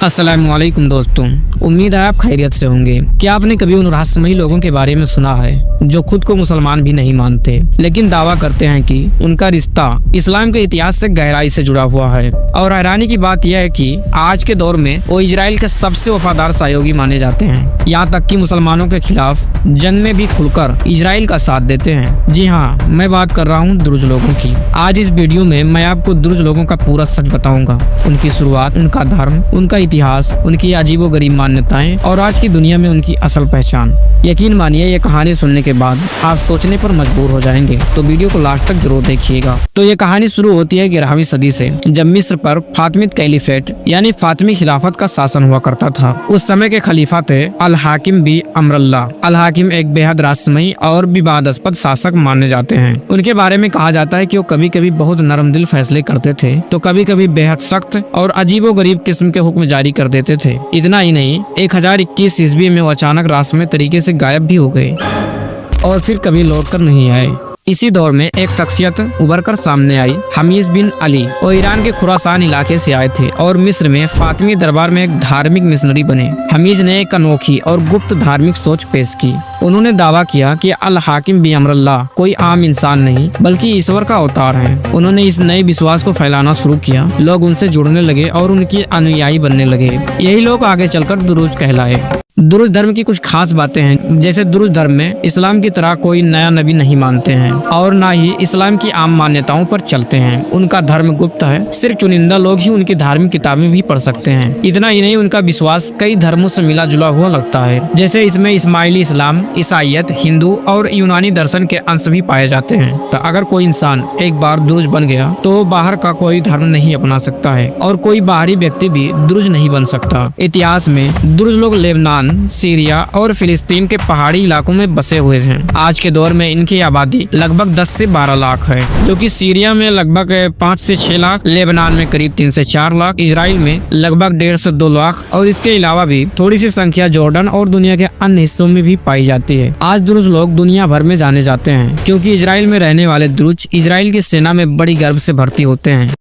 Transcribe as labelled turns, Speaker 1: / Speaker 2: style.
Speaker 1: अस्सलामुअलैकुम दोस्तों, उम्मीद है आप खैरियत से होंगे। क्या आपने कभी उन रहस्यमयी लोगों के बारे में सुना है जो खुद को मुसलमान भी नहीं मानते, लेकिन दावा करते हैं कि उनका रिश्ता इस्लाम के इतिहास से गहराई से जुड़ा हुआ है। और हैरानी की बात यह है कि आज के दौर में वो इजराइल के सबसे वफादार सहयोगी माने जाते हैं। यहाँ तक कि मुसलमानों के खिलाफ जंग में भी खुलकर इजराइल का साथ देते हैं। जी हाँ, मैं बात कर रहा हूँ दुरुज लोगों की। आज इस वीडियो में मैं आपको दुरुज लोगों का पूरा सच बताऊंगा, उनकी शुरुआत, उनका धर्म, उनका इतिहास, उनकी अजीबोगरीब मान्यताएं और आज की दुनिया में उनकी असल पहचान। यकीन मानिए, ये कहानी सुनने के बाद आप सोचने पर मजबूर हो जाएंगे, तो वीडियो को लास्ट तक जरूर देखिएगा। तो ये कहानी शुरू होती है 11वीं सदी से, जब मिस्र पर फातिमिद कैलिफेट यानी फातिमी खिलाफत का शासन हुआ करता था। उस समय के खलीफा थे अल हाकिम बी अमरुल्लाह। अल हाकिम एक बेहद रहस्यमयी और विवादास्पद शासक माने जाते हैं। उनके बारे में कहा जाता है कि वो कभी कभी बहुत नरम दिल फैसले करते थे, तो कभी कभी बेहद सख्त और अजीबोगरीब किस्म के हुक्म जारी कर देते थे। इतना ही नहीं, 1021 ईस्वी में वो अचानक रहस्यमय तरीके से गायब भी हो गए और फिर कभी लौटकर नहीं आए। इसी दौर में एक शख्सियत उभर कर सामने आई, हमीज बिन अली। वो ईरान के खुरासान इलाके से आए थे और मिस्र में फातिमी दरबार में एक धार्मिक मिशनरी बने। हमीज ने एक अनोखी और गुप्त धार्मिक सोच पेश की। उन्होंने दावा किया कि अल हाकिम बी अमरुल्लाह कोई आम इंसान नहीं बल्कि ईश्वर का अवतार है। उन्होंने इस नए विश्वास को फैलाना शुरू किया। लोग उनसे जुड़ने लगे और उनके अनुयायी बनने लगे। यही लोग आगे चलकर दुरुज कहलाए। दुरुज धर्म की कुछ खास बातें हैं, जैसे दुरुज धर्म में इस्लाम की तरह कोई नया नबी नहीं मानते हैं और ना ही इस्लाम की आम मान्यताओं पर चलते हैं। उनका धर्म गुप्त है, सिर्फ चुनिंदा लोग ही उनकी धार्मिक किताबें भी पढ़ सकते हैं। इतना ही नहीं, उनका विश्वास कई धर्मों से मिला जुला हुआ लगता है, जैसे इसमें इस्माइली इस्लाम, ईसाईयत, हिंदू और यूनानी दर्शन के अंश भी पाए जाते हैं। तो अगर कोई इंसान एक बार दुरुज बन गया तो बाहर का कोई धर्म नहीं अपना सकता है और कोई बाहरी व्यक्ति भी दुरुज नहीं बन सकता। इतिहास में दुरुज लोग लेबनान, सीरिया और फिलिस्तीन के पहाड़ी इलाकों में बसे हुए हैं। आज के दौर में इनकी आबादी लगभग 10 से 12 लाख है, जो कि सीरिया में लगभग 5 से 6 लाख, लेबनान में करीब 3 से 4 लाख, इजराइल में लगभग 1.5 से 2 लाख और इसके अलावा भी थोड़ी सी संख्या जॉर्डन और दुनिया के अन्य हिस्सों में भी पाई जाती है। आज दुरुज लोग दुनिया भर में जाने जाते हैं क्योंकि इजराइल में रहने वाले दुरुज इजराइल की सेना में बड़ी गर्व से भर्ती होते हैं।